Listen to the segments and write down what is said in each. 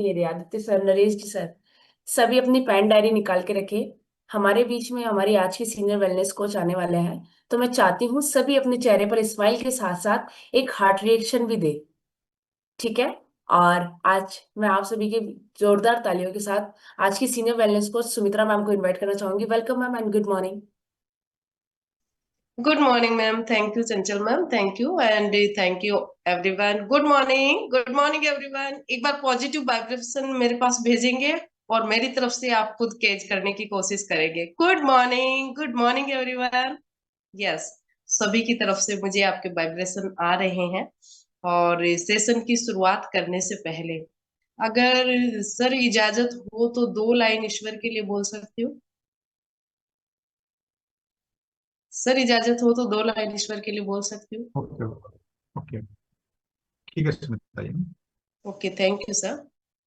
ये रे आदित्य सर, नरेश जी सर, सभी अपनी पेन डायरी निकाल के रखे। हमारे बीच में हमारी आज की सीनियर वेलनेस कोच आने वाले हैं। तो मैं चाहती हूँ सभी अपने चेहरे पर स्माइल के साथ साथ एक हार्ट रिएक्शन भी दे। ठीक है। और आज मैं आप सभी के जोरदार तालियों के साथ आज की senior wellness coach Sumitra ma'am को इनवाइट करना चाहूंगी। Welcome ma'am and good morning. Good morning, ma'am. Thank you, Chanchal ma'am. Thank you and thank you everyone. Good morning. Good morning everyone. एक बार पॉजिटिव वाइब्रेशन मेरे पास भेजेंगे और मेरी तरफ से आप खुद कैच करने की कोशिश करेंगे। Good morning, good morning everyone. Yes, सभी की तरफ से मुझे आपके वाइब्रेशन आ रहे हैं। और सेशन की शुरुआत करने से पहले अगर सर इजाजत हो तो दो लाइन ईश्वर के लिए बोल सकती हूँ। सर इजाजत हो तो दो लाइन ईश्वर के लिए बोल सकती हूँ। Okay okay. ठीक है Sumitra ji. Okay, thank you sir.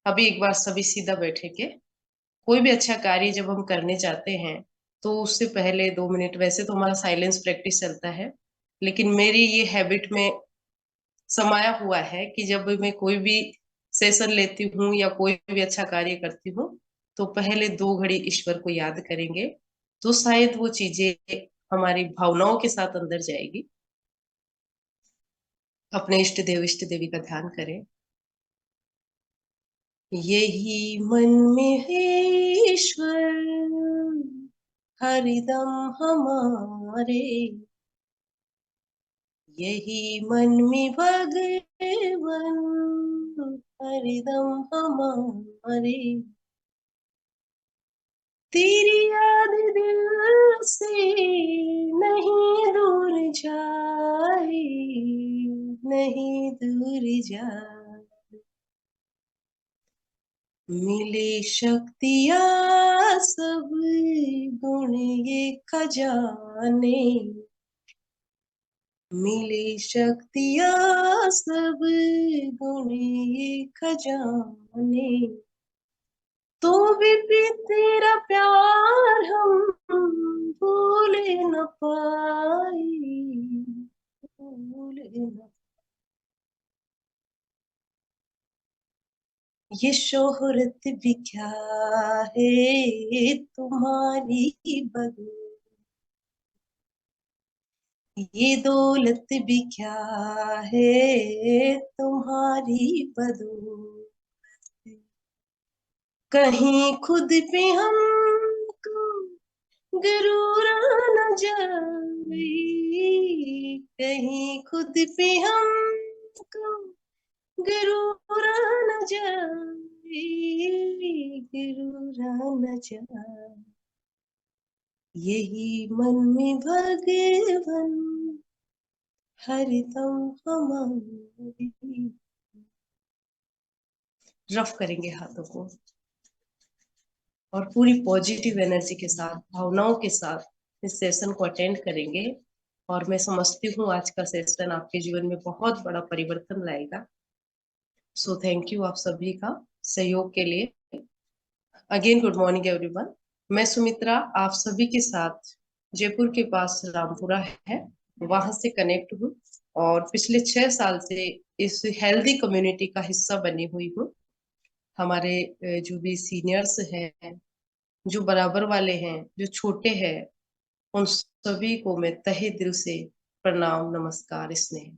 अभी एक बार सभी सीधा बैठेंगे। कोई भी अच्छा कार्य जब हम करने जाते हैं तो उससे पहले 2 मिनट, वैसे तो हमारा साइलेंस प्रैक्टिस चलता है, लेकिन मेरी ये हैबिट में समाया हुआ है कि जब मैं कोई भी सेशन लेती हूँ या कोई भी अच्छा कार्य करती हूँ तो पहले 2 घड़ी ईश्वर को याद करेंगे, तो शायद वो चीजें हमारी भावनाओं के साथ अंदर जाएगी। अपने इष्ट देव इष्ट देवी का ध्यान करें। यही मन में है ईश्वर हरिदम हमारे, यही मन में भगवन हरिदम हमारे। तेरी याद दिल से नहीं दूर जाए, नहीं दूर जाए। मिले शक्तियाँ सब गुण ये खजाने, मिले शक्तियाँ सब गुण ये खजाने। तो भी तेरा प्यार हम भूल न पाए, भूल न। ये शोहरत भी क्या है तुम्हारी बदू, ये दौलत भी क्या है तुम्हारी बदौलत। कहीं खुद पे हमको गरूर न जाए, कहीं खुद पे हमको गरूर न जाए, गरूर न जाए। यही मन में भगवन हरिदम हमारी। रफ करेंगे हाथों को और पूरी पॉजिटिव एनर्जी के साथ, भावनाओं के साथ इस सेशन को अटेंड करेंगे। और मैं समझती हूँ आज का सेशन आपके जीवन में बहुत बड़ा परिवर्तन लाएगा। सो थैंक यू आप सभी का सहयोग के लिए। Again good morning everyone. मैं सुमित्रा आप सभी के साथ जयपुर के पास रामपुरा है, वहां से कनेक्ट हूँ। और पिछले 6 साल से इस हेल्दी कम्युनिटी का हिस्सा बनी हुई हूँ। हमारे जो भी सीनियर्स हैं, जो बराबर वाले हैं, जो छोटे हैं, उन सभी को मैं तहे दिल से प्रणाम नमस्कार स्नेह।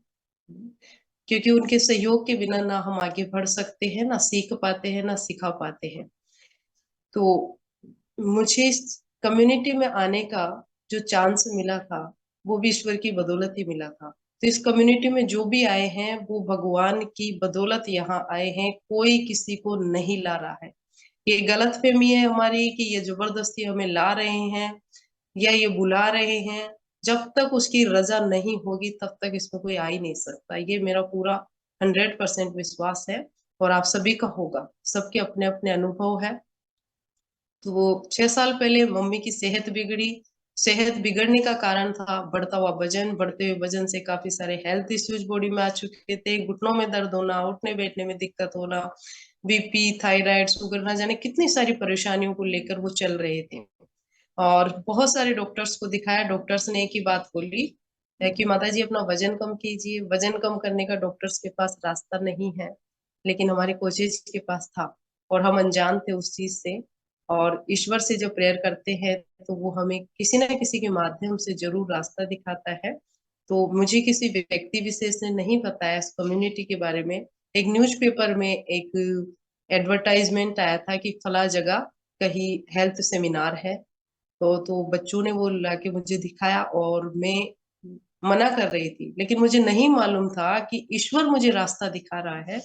क्योंकि उनके सहयोग के बिना ना हम आगे बढ़ सकते हैं, ना सीख पाते हैं, ना सिखा पाते हैं। तो मुझे इस कम्युनिटी में आने का जो चांस मिला था वो भी ईश्वर की बदौलत ही मिला था। तो इस कम्युनिटी में जो भी आए हैं वो भगवान की बदौलत यहाँ आए हैं, कोई किसी को नहीं ला रहा है। ये गलत फहमी है हमारी कि ये जबरदस्ती हमें ला रहे हैं या ये बुला रहे हैं। जब तक उसकी रजा नहीं होगी तब तक इसमें कोई आ ही नहीं सकता। ये मेरा पूरा 100% विश्वास है और आप सभी का होगा। सबके अपने अपने अनुभव है। तो वो 6 साल पहले मम्मी की सेहत बिगड़ी। सेहत बिगड़ने का कारण था बढ़ता हुआ वजन। बढ़ते हुए वजन से काफी सारे हेल्थ इश्यूज बॉडी में आ चुके थे। घुटनों में दर्द होना, उठने बैठने में दिक्कत होना, बीपी, थायराइड, शुगर, ना जाने कितनी सारी परेशानियों को लेकर वो चल रहे थे। और बहुत सारे डॉक्टर्स को दिखाया। डॉक्टर्स ने एक ही बात बोली है कि माता जी अपना वजन कम कीजिए। वजन कम करने का डॉक्टर्स के पास रास्ता नहीं है, लेकिन हमारे कोचेज के पास था। और हम अनजान थे उस चीज से। और ईश्वर से जब प्रेयर करते हैं तो वो हमें किसी ना किसी के माध्यम से जरूर रास्ता दिखाता है। तो मुझे किसी व्यक्ति विशेष ने नहीं बताया इस कम्युनिटी के बारे में। एक न्यूज़पेपर में एक एडवर्टाइजमेंट आया था कि फला जगह कहीं हेल्थ सेमिनार है। तो बच्चों ने वो लाके मुझे दिखाया और मैं मना कर रही थी, लेकिन मुझे नहीं मालूम था कि ईश्वर मुझे रास्ता दिखा रहा है।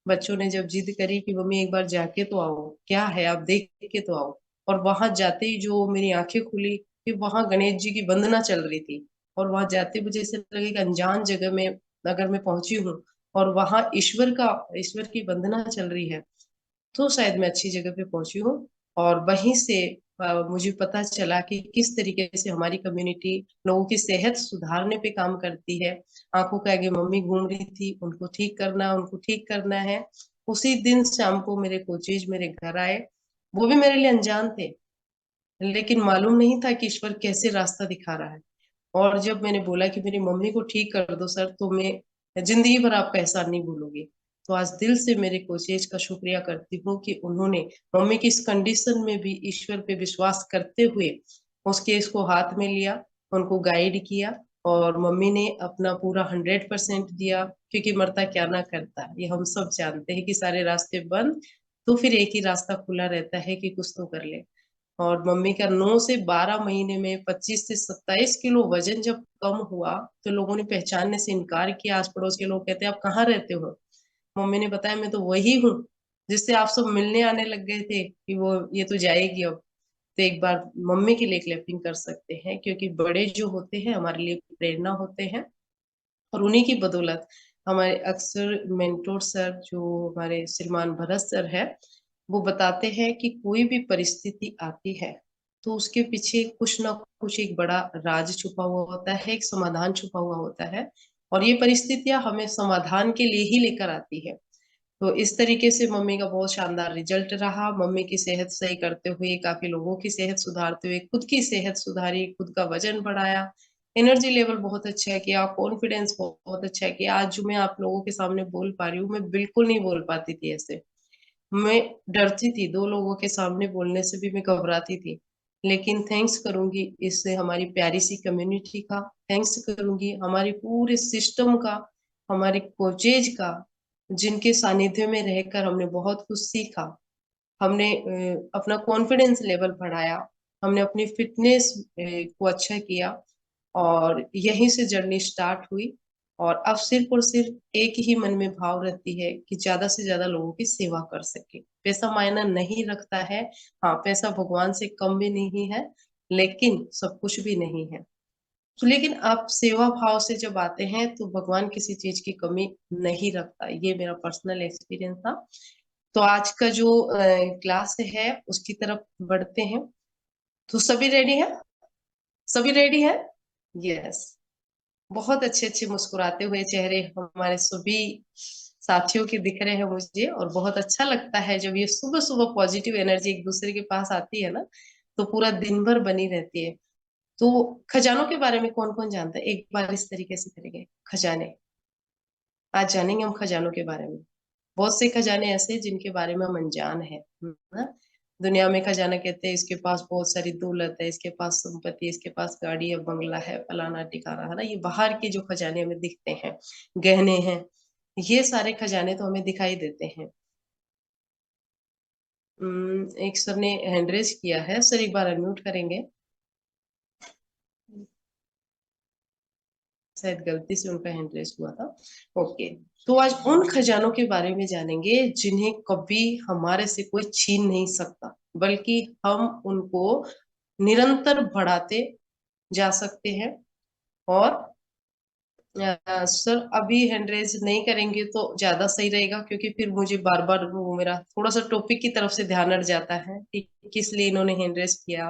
बच्चों ने जब जिद करी कि मम्मी एक बार जाके तो आओ, क्या है आप देख के तो आओ। और वहां जाते ही जो मेरी आंखें खुली कि वहां गणेश जी की वंदना चल रही थी। और वहां जाते मुझे ऐसे लगे कि अनजान जगह में अगर मैं पहुंची हूँ और वहां ईश्वर की वंदना चल रही है, तो शायद मैं अच्छी जगह पे पहुंची हूँ। और वहीं से मुझे पता चला कि किस तरीके से हमारी कम्युनिटी लोगों की सेहत सुधारने पे काम करती है। आंखों के आगे मम्मी घूम रही थी, उनको ठीक करना है। उसी दिन शाम को मेरे कोचेज मेरे घर आए। वो भी मेरे लिए अनजान थे, लेकिन मालूम नहीं था कि ईश्वर कैसे रास्ता दिखा रहा है। और जब मैंने बोला कि मेरी मम्मी को ठीक कर दो सर, तो मैं जिंदगी भर आपका एहसान नहीं भूलूंगी। तो आज दिल से मेरे कोचेज का शुक्रिया करती हूँ कि उन्होंने मम्मी की इस कंडीशन में भी ईश्वर पे विश्वास करते हुए उसके इसको हाथ में लिया, उनको गाइड किया। और मम्मी ने अपना पूरा 100% दिया, क्योंकि मरता क्या ना करता, ये हम सब जानते हैं कि सारे रास्ते बंद, तो फिर एक ही रास्ता खुला रहता है कि कुछ तो कर ले। और मम्मी का 9 से 12 महीने में 25 से 27 किलो वजन जब कम हुआ, तो लोगों ने पहचानने से इनकार किया। आस पड़ोस के लोग कहते हैं आप कहाँ रहते हो। मम्मी ने बताया मैं तो वही हूँ जिससे आप सब मिलने आने लग गए थे कि वो ये तो जाएगी अब। तो एक बार मम्मी के लिए क्लैपिंग कर सकते हैं, क्योंकि बड़े जो होते हैं हमारे लिए प्रेरणा होते हैं। और उन्हीं की बदौलत हमारे अक्सर मेंटोर सर जो हमारे श्रीमान भरत सर है, वो बताते हैं कि कोई भी परिस्थिति आती है तो उसके पीछे कुछ ना कुछ एक बड़ा राज छुपा हुआ होता है, एक समाधान छुपा हुआ होता है। और ये परिस्थितियां हमें समाधान के लिए ही लेकर आती है। तो इस तरीके से मम्मी का बहुत शानदार रिजल्ट रहा। मम्मी की सेहत सही करते हुए काफी लोगों की सेहत सुधारते हुए खुद की सेहत सुधारी, खुद का वजन बढ़ाया, एनर्जी लेवल बहुत अच्छा किया, कॉन्फिडेंस बहुत अच्छा किया। आज जो मैं आप लोगों के सामने बोल पा रही हूँ, मैं बिल्कुल नहीं बोल पाती थी ऐसे। मैं डरती थी, दो लोगों के सामने बोलने से भी मैं घबराती थी। लेकिन थैंक्स करूंगी इससे हमारी प्यारी सी कम्युनिटी का, थैंक्स करूंगी हमारे पूरे सिस्टम का, हमारे कोचेज का, जिनके सानिध्य में रहकर हमने बहुत कुछ सीखा। हमने अपना कॉन्फिडेंस लेवल बढ़ाया, हमने अपनी फिटनेस को अच्छा किया। और यहीं से जर्नी स्टार्ट हुई। और अब सिर्फ और सिर्फ एक ही मन में भाव रहती है कि ज्यादा से ज्यादा लोगों की सेवा कर सके। पैसा मायना नहीं रखता है। हाँ, पैसा भगवान से कम भी नहीं है, लेकिन सब कुछ भी नहीं है। तो लेकिन आप सेवा भाव से जब आते हैं तो भगवान किसी चीज की कमी नहीं रखता। ये मेरा पर्सनल एक्सपीरियंस था। तो आज का जो क्लास है उसकी तरफ बढ़ते हैं। तो सभी रेडी है? सभी रेडी है? यस। बहुत अच्छे अच्छे मुस्कुराते हुए चेहरे हमारे सभी साथियों के दिख रहे हैं मुझे। और बहुत अच्छा लगता है जब ये सुबह सुबह पॉजिटिव एनर्जी एक दूसरे के पास आती है ना, तो पूरा दिन भर बनी रहती है। तो खजानों के बारे में कौन कौन जानता है, एक बार इस तरीके से करेंगे। खजाने, आज जानेंगे हम खजानों के बारे में। बहुत से खजाने ऐसे हैं जिनके बारे में हम अनजान है ना। दुनिया में खजाना कहते हैं इसके पास बहुत सारी दौलत है, इसके पास संपत्ति, इसके पास गाड़ी है, बंगला है, फलाना ठिकाना है ना। ये बाहर के जो खजाने हमें दिखते हैं, गहने हैं, ये सारे खजाने तो हमें दिखाई देते हैं। एक सर ने हैंड रेज किया है, सर एक बार अनम्यूट करेंगे। शायद गलती से उनका हैंड रेज हुआ था। ओके। तो आज उन खजानों के बारे में जानेंगे जिन्हें कभी हमारे से कोई छीन नहीं सकता, बल्कि हम उनको निरंतर बढ़ाते जा सकते हैं। और सर अभी हैंड रेज नहीं करेंगे तो ज्यादा सही रहेगा, क्योंकि फिर मुझे बार बार वो मेरा थोड़ा सा टॉपिक की तरफ से ध्यान हट जाता है कि किस लिए इन्होंने हैंड रेज किया।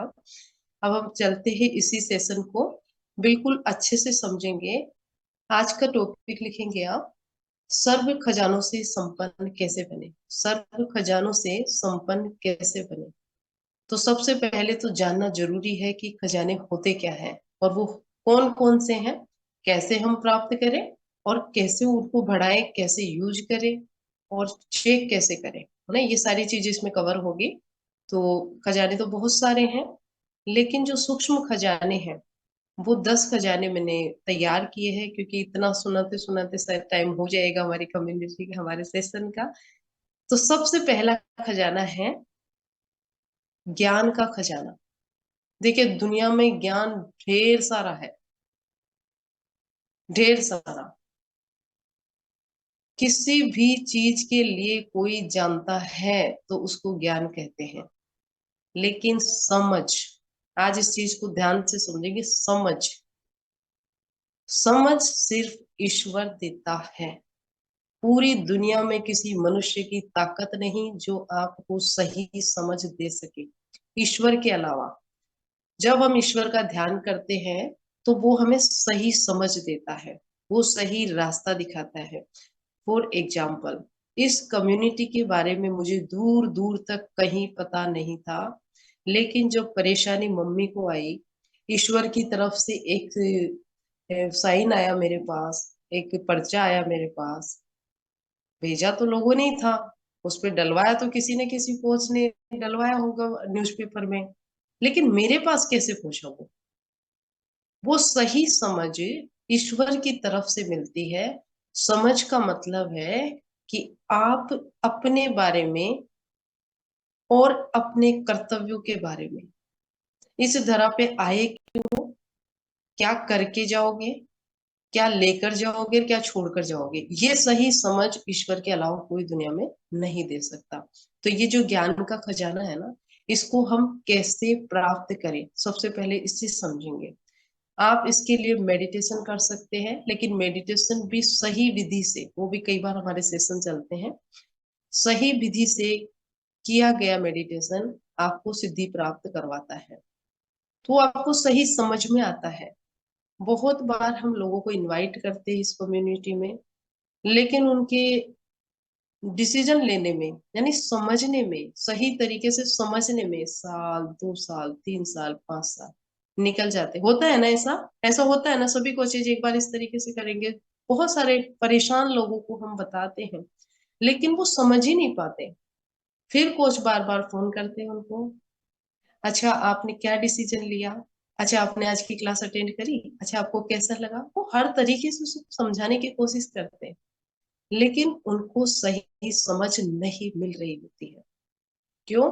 अब हम चलते हैं इसी सेशन को बिल्कुल अच्छे से समझेंगे। आज का टॉपिक लिखेंगे आप, सर्व खजानों से संपन्न कैसे बने। सर्व खजानों से संपन्न कैसे बने। तो सबसे पहले तो जानना जरूरी है कि खजाने होते क्या है, और वो कौन कौन से हैं, कैसे हम प्राप्त करें, और कैसे उनको बढ़ाएं, कैसे यूज करें, और चेक कैसे करें। है ना, ये सारी चीजें इसमें कवर होगी। तो खजाने तो बहुत सारे हैं, लेकिन जो सूक्ष्म खजाने हैं वो 10 खजाने मैंने तैयार किए हैं, क्योंकि इतना सुनाते सुनाते शायद टाइम हो जाएगा हमारी कम्युनिटी के, हमारे सेशन का। तो सबसे पहला खजाना है ज्ञान का खजाना। देखिए, दुनिया में ज्ञान ढेर सारा है, ढेर सारा। किसी भी चीज के लिए कोई जानता है तो उसको ज्ञान कहते हैं। लेकिन समझ, आज इस चीज को ध्यान से समझेंगे। समझ, समझ सिर्फ ईश्वर देता है। पूरी दुनिया में किसी मनुष्य की ताकत नहीं जो आपको सही समझ दे सके, ईश्वर के अलावा। जब हम ईश्वर का ध्यान करते हैं तो वो हमें सही समझ देता है, वो सही रास्ता दिखाता है। फॉर एग्जाम्पल, इस कम्युनिटी के बारे में मुझे दूर दूर तक कहीं पता नहीं था, लेकिन जब परेशानी मम्मी को आई, ईश्वर की तरफ से एक साइन आया मेरे पास, एक पर्चा आया मेरे पास। भेजा तो लोगों ने ही था, उस पे डलवाया तो किसी न किसी कोच ने डलवाया होगा न्यूज़पेपर में, लेकिन मेरे पास कैसे पहुंचा वो सही समझ ईश्वर की तरफ से मिलती है। समझ का मतलब है कि आप अपने बारे में और अपने कर्तव्यों के बारे में इस धरा पे आए क्यों, क्या करके जाओगे, क्या लेकर जाओगे, क्या छोड़कर जाओगे, ये सही समझ ईश्वर के अलावा कोई दुनिया में नहीं दे सकता। तो ये जो ज्ञान का खजाना है ना, इसको हम कैसे प्राप्त करें, सबसे पहले इससे समझेंगे। आप इसके लिए मेडिटेशन कर सकते हैं, लेकिन मेडिटेशन भी सही विधि से, वो भी कई बार हमारे सेशन चलते हैं, सही विधि से किया गया मेडिटेशन आपको सिद्धि प्राप्त करवाता है। तो आपको सही समझ में आता है। बहुत बार हम लोगों को इनवाइट करते हैं इस कम्युनिटी में, लेकिन उनके डिसीजन लेने में, यानी समझने में, सही तरीके से समझने में साल, 2 साल, 3 साल, 5 साल निकल जाते। होता है ना ऐसा, ऐसा होता है ना, सभी कोचेज एक बार इस तरीके से करेंगे। बहुत सारे परेशान लोगों को हम बताते हैं, लेकिन वो समझ ही नहीं पाते। फिर कोच बार बार फोन करते हैं उनको, अच्छा आपने क्या डिसीजन लिया, अच्छा आपने आज की क्लास अटेंड करी, अच्छा आपको कैसा लगा। वो हर तरीके से उसको समझाने की कोशिश करते हैं, लेकिन उनको सही समझ नहीं मिल रही होती है। क्यों?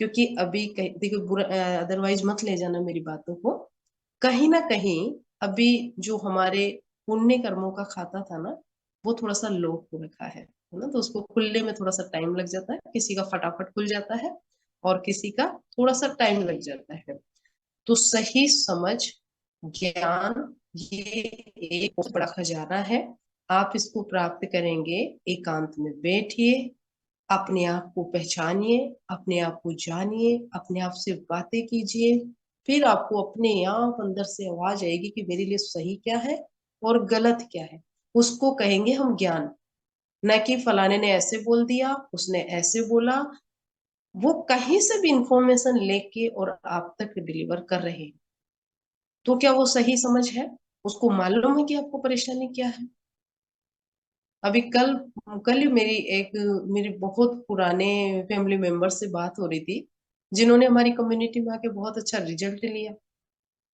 क्योंकि अभी देखो, बुरा अदरवाइज मत ले जाना मेरी बातों को, कहीं ना कहीं अभी जो हमारे पुण्य कर्मों का खाता था ना, वो थोड़ा सा लो हो रखा है ना। तो उसको खुलने में थोड़ा सा टाइम लग जाता है, किसी का फटाफट खुल जाता है और किसी का थोड़ा सा टाइम लग जाता है। तो सही समझ, ज्ञान, ये एक बहुत बड़ा खजाना है। आप इसको प्राप्त करेंगे, एकांत में बैठिए, अपने आप को पहचानिए, अपने आप को जानिए, अपने आप से बातें कीजिए। फिर आपको अपने आप अंदर से आवाज आएगी कि मेरे लिए सही क्या है और गलत क्या है। उसको कहेंगे हम ज्ञान। न कि फलाने ने ऐसे बोल दिया, उसने ऐसे बोला। वो कहीं से भी इंफॉर्मेशन लेके और आप तक डिलीवर कर रहे हैं, तो क्या वो सही समझ है? उसको मालूम है कि आपको परेशानी क्या है? अभी कल कल ही मेरी बहुत पुराने फैमिली मेंबर से बात हो रही थी, जिन्होंने हमारी कम्युनिटी में आके बहुत अच्छा रिजल्ट लिया।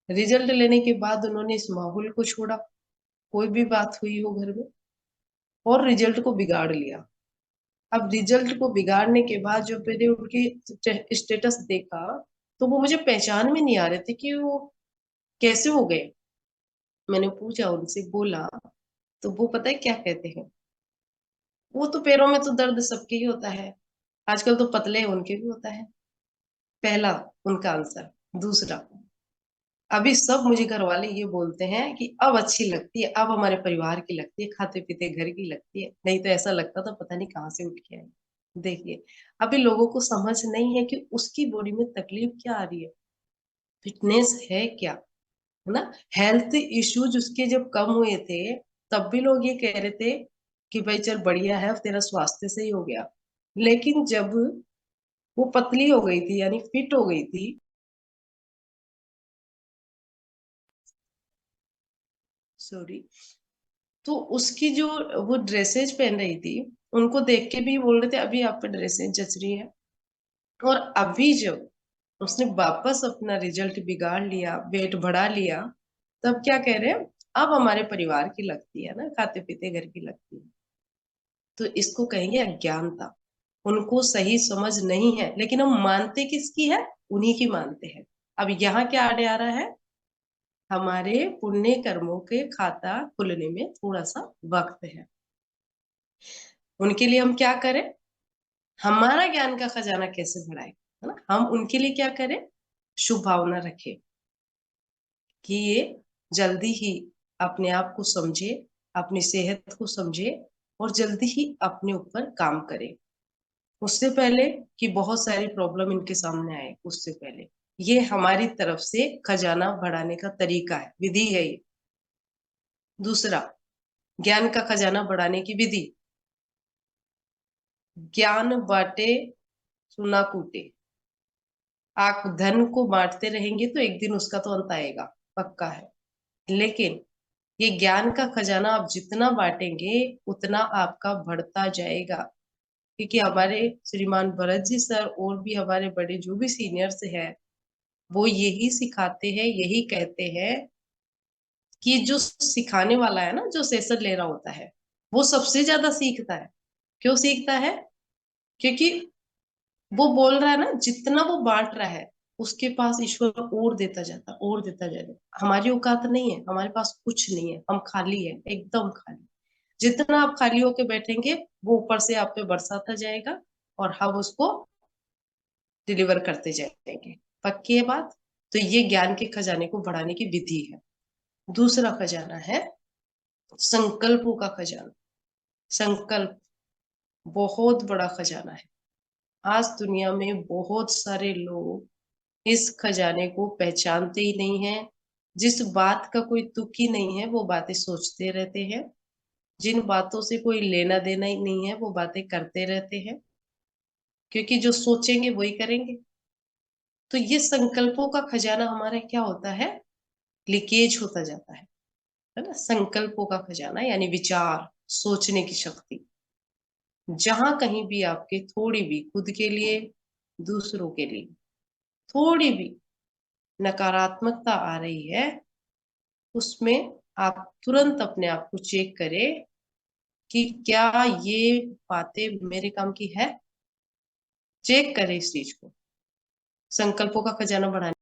रिजल्ट लेने के बाद उन्होंने इस माहौल को छोड़ा, कोई भी बात हुई हो घर में, और रिजल्ट को बिगाड़ लिया। अब रिजल्ट को बिगाड़ने के बाद जब मैंने उनके स्टेटस देखा, तो वो मुझे पहचान में नहीं आ रहे थे कि वो कैसे हो गए। मैंने पूछा उनसे, बोला, तो वो पता है क्या कहते हैं? वो तो पैरों में तो दर्द सबके ही होता है, आजकल तो पतले उनके भी होता है। पहला उनका आंसर। दूसरा, अभी सब मुझे घर वाले ये बोलते हैं कि अब अच्छी लगती है, अब हमारे परिवार की लगती है, खाते पीते घर की लगती है, नहीं तो ऐसा लगता था पता नहीं कहाँ से उठ के आई। देखिए, अभी लोगों को समझ नहीं है कि उसकी बॉडी में तकलीफ क्या आ रही है, फिटनेस है क्या, है ना। हेल्थ इश्यूज उसके जब कम हुए थे, तब भी लोग ये कह रहे थे कि भाई चल बढ़िया है, अब तेरा स्वास्थ्य सही हो गया। लेकिन जब वो पतली हो गई थी, यानी फिट हो गई थी, सॉरी, तो उसकी जो वो ड्रेसेज पहन रही थी, उनको देख के भी बोल रहे थे अभी आप पे ड्रेसें जच रही है। और अभी जब उसने वापस अपना रिजल्ट बिगाड़ लिया, वेट बढ़ा लिया, तब क्या कह रहे हैं, अब हमारे परिवार की लगती है ना, खाते पीते घर की लगती है। तो इसको कहेंगे अज्ञानता। उनको सही समझ नहीं है, लेकिन हम मानते किसकी है, उन्हीं की मानते हैं। अब यहाँ क्या आड़े आ रहा है, हमारे पुण्य कर्मों के खाता खुलने में थोड़ा सा वक्त है। उनके लिए हम क्या करें, हमारा ज्ञान का खजाना कैसे बढ़ाए, है ना, हम उनके लिए क्या करें, शुभ भावना रखें कि ये जल्दी ही अपने आप को समझे, अपनी सेहत को समझे, और जल्दी ही अपने ऊपर काम करे, उससे पहले कि बहुत सारी प्रॉब्लम इनके सामने आए, उससे पहले। ये हमारी तरफ से खजाना बढ़ाने का तरीका है, विधि है ये। दूसरा, ज्ञान का खजाना बढ़ाने की विधि, ज्ञान बांटे सुना कूटे। आप धन को बांटते रहेंगे तो एक दिन उसका तो अंत आएगा, पक्का है। लेकिन ये ज्ञान का खजाना आप जितना बांटेंगे उतना आपका बढ़ता जाएगा। क्योंकि हमारे श्रीमान भरत जी सर और भी हमारे बड़े जो भी सीनियर्स हैं, वो यही सिखाते हैं, यही कहते हैं कि जो सिखाने वाला है ना, जो सेशन ले रहा होता है, वो सबसे ज्यादा सीखता है। क्यों सीखता है, क्योंकि वो बोल रहा है ना, जितना वो बांट रहा है उसके पास ईश्वर और देता जाता, और देता जाता। हमारी औकात नहीं है, हमारे पास कुछ नहीं है, हम खाली है, एकदम खाली। जितना आप खाली होके बैठेंगे वो ऊपर से आप पे बरसाता जाएगा, और हम उसको डिलीवर करते जाएंगे। पक्की है बात। तो ये ज्ञान के खजाने को बढ़ाने की विधि है। दूसरा खजाना है संकल्पों का खजाना। संकल्प बहुत बड़ा खजाना है। आज दुनिया में बहुत सारे लोग इस खजाने को पहचानते ही नहीं है। जिस बात का कोई तुक ही नहीं है वो बातें सोचते रहते हैं, जिन बातों से कोई लेना देना ही नहीं है वो बातें करते रहते हैं, क्योंकि जो सोचेंगे वही करेंगे। तो ये संकल्पों का खजाना हमारा क्या होता है, लीकेज होता जाता है ना। संकल्पों का खजाना यानी विचार, सोचने की शक्ति। जहां कहीं भी आपके थोड़ी भी खुद के लिए, दूसरों के लिए थोड़ी भी नकारात्मकता आ रही है, उसमें आप तुरंत अपने आप को चेक करें कि क्या ये बातें मेरे काम की है। चेक करें इस चीज को। संकल्पों का खजाना बढ़ाने